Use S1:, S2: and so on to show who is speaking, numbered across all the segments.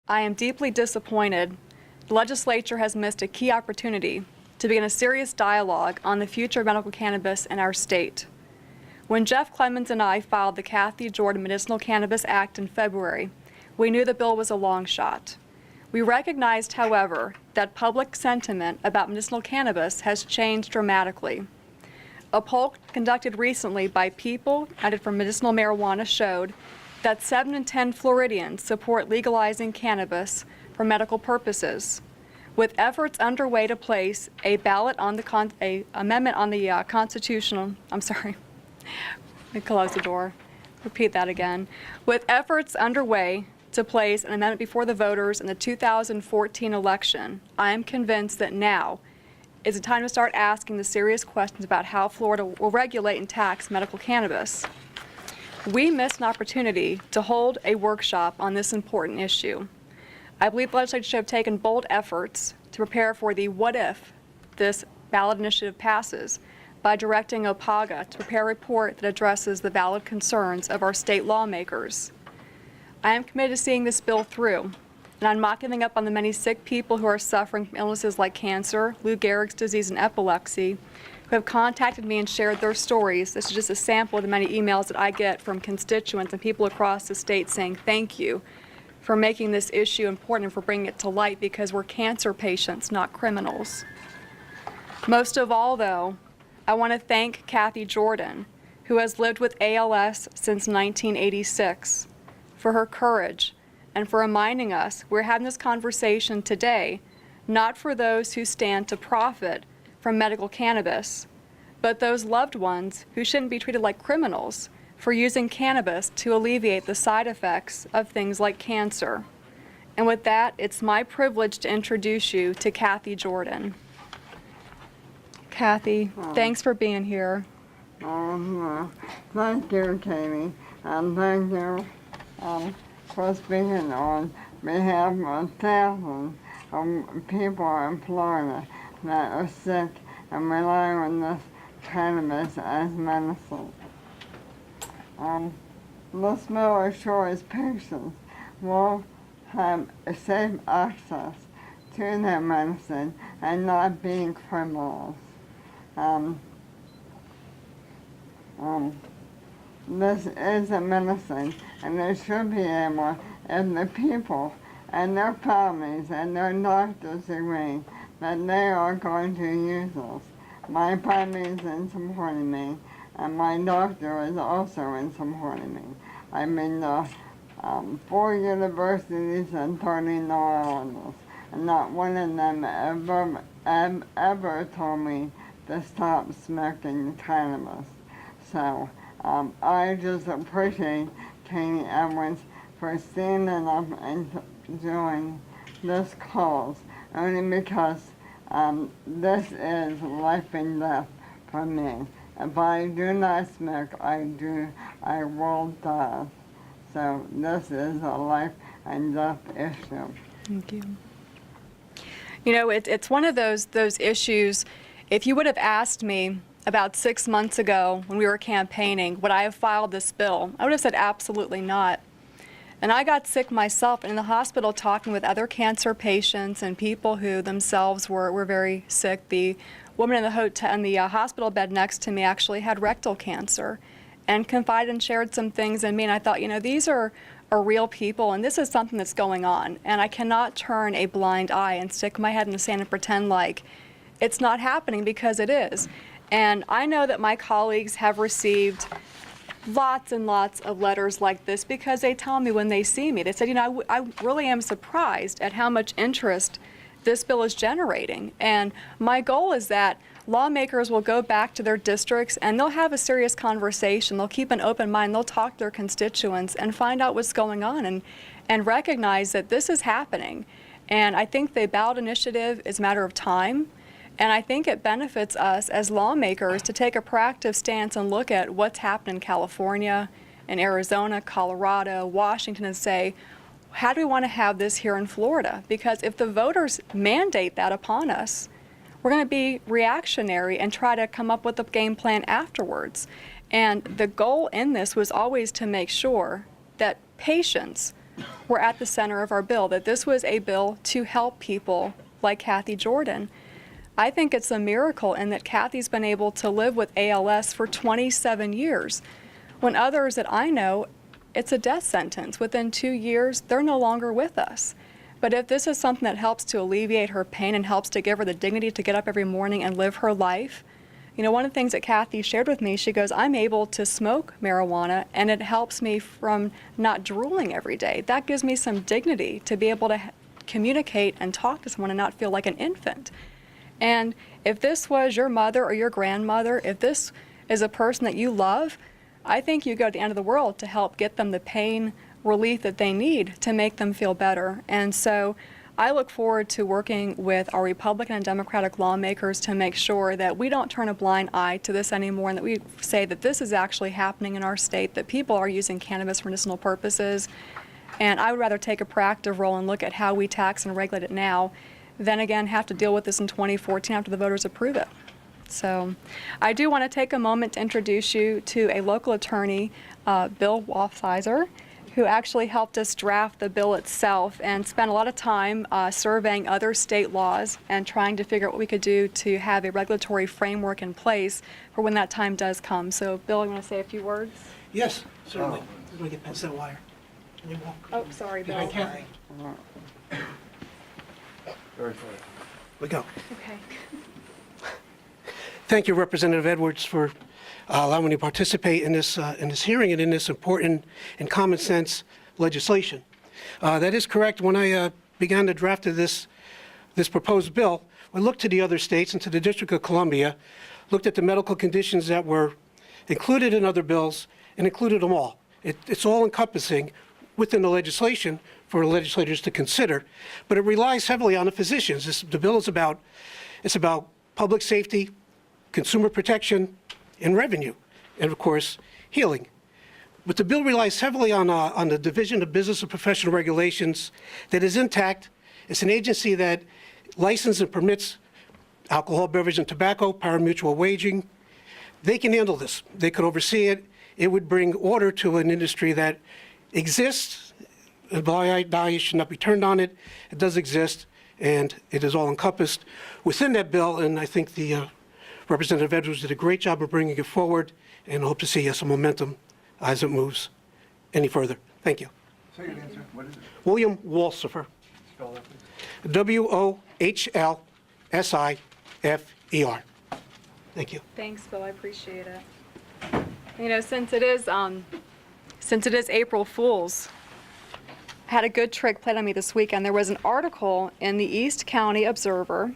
S1: I am deeply disappointed the legislature has missed a key opportunity to begin a serious dialogue on the future of medical cannabis in our state. When Jeff Clemens and I filed the Kathy Jordan Medicinal Cannabis Act in February, we knew the bill was a long shot. We recognized, however, that public sentiment about medicinal cannabis has changed dramatically. A poll conducted recently by People United for Medicinal Marijuana showed that 7 in 10 Floridians support legalizing cannabis for medical purposes. With efforts underway to place a ballot on the amendment on the constitutional, let me close the door, repeat that again. With efforts underway to place an amendment before the voters in the 2014 election, I am convinced that now is the time to start asking the serious questions about how Florida will regulate and tax medical cannabis. We missed an opportunity to hold a workshop on this important issue. I believe the legislature should have taken bold efforts to prepare for the what if this ballot initiative passes by directing OPAGA to prepare a report that addresses the valid concerns of our state lawmakers. I am committed to seeing this bill through, and I'm not giving up on the many sick people who are suffering from illnesses like cancer, Lou Gehrig's disease, and epilepsy, who have contacted me and shared their stories. This is just a sample of the many emails that I get from constituents and people across the state saying thank you for making this issue important and for bringing it to light, because we're cancer patients, not criminals. Most of all, though, I want to thank Kathy Jordan, who has lived with ALS since 1986, for her courage and for reminding us we're having this conversation today not for those who stand to profit from medical cannabis, but those loved ones who shouldn't be treated like criminals for using cannabis to alleviate the side effects of things like cancer. And with that, it's my privilege to introduce you to Kathy Jordan. Kathy, thanks for being here.
S2: Thank you, Katie, and thank you for speaking on behalf of thousands of people in Florida that are sick and rely on this cannabis as medicine. This bill assures patients will have safe access to their medicine and not be criminals. This is a medicine, and it should be able, if the people and their families and their doctors agree that they are going to use this. My family is in supporting me, and my doctor is also in supporting me. I've been to 4 universities and 30 neurologists, and not one of them ever told me to stop smoking cannabis. So I just appreciate Katie Edwards for standing up and doing this cause, only because this is life and death for me. If I do not smoke, I will die. So this is a life and death issue.
S1: Thank you. You know, it's one of those issues. If you would have asked me about 6 months ago when we were campaigning, would I have filed this bill? I would have said absolutely not. And I got sick myself in the hospital talking with other cancer patients and people who themselves were very sick. The woman in the hospital bed next to me actually had rectal cancer and confided and shared some things in me. And I thought, you know, these are real people, and this is something that's going on. And I cannot turn a blind eye and stick my head in the sand and pretend like it's not happening, because it is. And I know that my colleagues have received lots and lots of letters like this, because they tell me when they see me, they said, you know, I really am surprised at how much interest this bill is generating. And my goal is that lawmakers will go back to their districts and they'll have a serious conversation. They'll keep an open mind. They'll talk to their constituents and find out what's going on and recognize that this is happening. And I think the ballot initiative is a matter of time. And I think it benefits us as lawmakers to take a proactive stance and look at what's happened in California, in Arizona, Colorado, Washington, and say, how do we want to have this here in Florida? Because if the voters mandate that upon us, we're going to be reactionary and try to come up with a game plan afterwards. And the goal in this was always to make sure that patients were at the center of our bill, that this was a bill to help people like Kathy Jordan. I think it's a miracle in that Kathy's been able to live with ALS for 27 years, when others that I know, it's a death sentence. Within 2 years, they're no longer with us. But if this is something that helps to alleviate her pain and helps to give her the dignity to get up every morning and live her life, you know, one of the things that Kathy shared with me, she goes, I'm able to smoke marijuana and it helps me from not drooling every day. That gives me some dignity to be able to communicate and talk to someone and not feel like an infant. And if this was your mother or your grandmother, if this is a person that you love, I think you go to the end of the world to help get them the pain relief that they need to make them feel better. And so I look forward to working with our Republican and Democratic lawmakers to make sure that we don't turn a blind eye to this anymore, and that we say that this is actually happening in our state, that people are using cannabis for medicinal purposes. And I would rather take a proactive role and look at how we tax and regulate it now than again have to deal with this in 2014 after the voters approve it. So I do want to take a moment to introduce you to a local attorney, Bill Wolfsizer, who actually helped us draft the bill itself and spent a lot of time surveying other state laws and trying to figure out what we could do to have a regulatory framework in place for when that time does come. So Bill, you want to say a few words?
S3: Yes, certainly. We're going to get past that wire. Can you walk?
S1: Oh, sorry, Bill.
S3: I can't. We go.
S1: Okay.
S3: Thank you, Representative Edwards, for allowing me to participate in this hearing and in this important and common sense legislation. That is correct. When I began to draft this proposed bill, I looked to the other states and to the District of Columbia, looked at the medical conditions that were included in other bills, and included them all. It's all encompassing within the legislation for legislators to consider, but it relies heavily on the physicians. The bill is about public safety, consumer protection, and revenue, and of course, healing. But the bill relies heavily on the Division of Business and Professional Regulations that is intact. It's an agency that licenses and permits alcohol, beverage, and tobacco, pari-mutuel waging. They can handle this. They could oversee it. It would bring order to an industry that exists. A blind eye should not be turned on it. It does exist, and it is all encompassed within that bill, and I think the Representative Edwards did a great job of bringing it forward, and hope to see some momentum as it moves any further. Thank you.
S4: Say your name, sir. What is it?
S3: William Wolsifer.
S4: Spell that, please.
S3: Wohlsifer. Thank you.
S1: Thanks, Bill. I appreciate it. You know, since it is April Fool's, I had a good trick played on me this weekend. There was an article in the East County Observer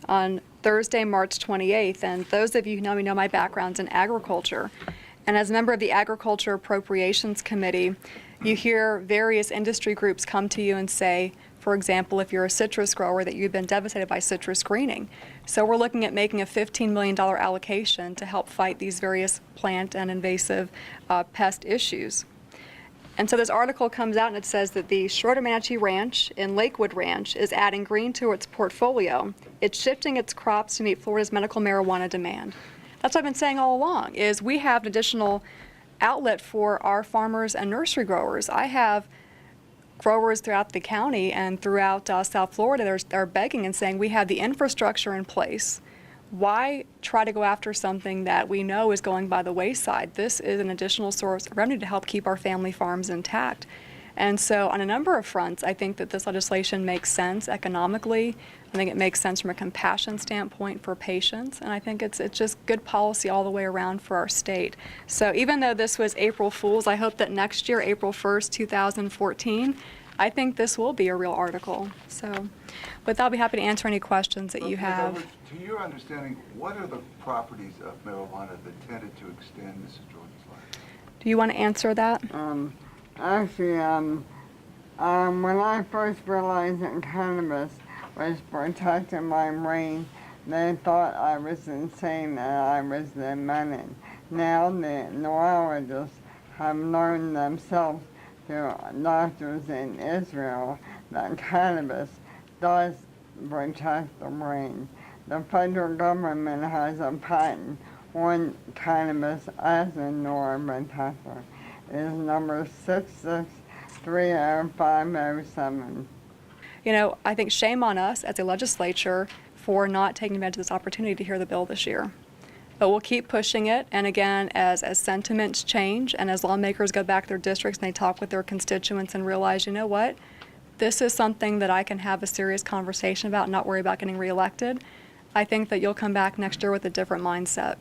S1: on Thursday, March 28th, and those of you who know me know my background's in agriculture. And as a member of the Agriculture Appropriations Committee, you hear various industry groups come to you and say, for example, if you're a citrus grower, that you've been devastated by citrus greening. So we're looking at making a $15 million allocation to help fight these various plant and invasive pest issues. And so this article comes out and it says that the Schroeder Manatee Ranch in Lakewood Ranch is adding green to its portfolio. It's shifting its crops to meet Florida's medical marijuana demand. That's what I've been saying all along, is we have an additional outlet for our farmers and nursery growers. I have growers throughout the county and throughout South Florida that are begging and saying we have the infrastructure in place. Why try to go after something that we know is going by the wayside? This is an additional source of revenue to help keep our family farms intact. And so on a number of fronts, I think that this legislation makes sense economically. I think it makes sense from a compassion standpoint for patients. And I think it's just good policy all the way around for our state. So even though this was April Fool's, I hope that next year, April 1st, 2014, I think this will be a real article. So with that, I'll be happy to answer any questions that you have.
S4: To your understanding, what are the properties of marijuana that tended to extend Mrs. Jordan's life?
S1: Do you want to answer that?
S2: Actually, when I first realized that cannabis was protecting my brain, they thought I was insane and I was demented. Now the neurologists have learned themselves through doctors in Israel that cannabis does protect the brain. The federal government has a patent on cannabis as a neuroprotector. It is number 30507.
S1: You know, I think shame on us as a legislature for not taking advantage of this opportunity to hear the bill this year. But we'll keep pushing it, and again, as sentiments change and as lawmakers go back to their districts and they talk with their constituents and realize, you know what, this is something that I can have a serious conversation about and not worry about getting reelected, I think that you'll come back next year with a different mindset.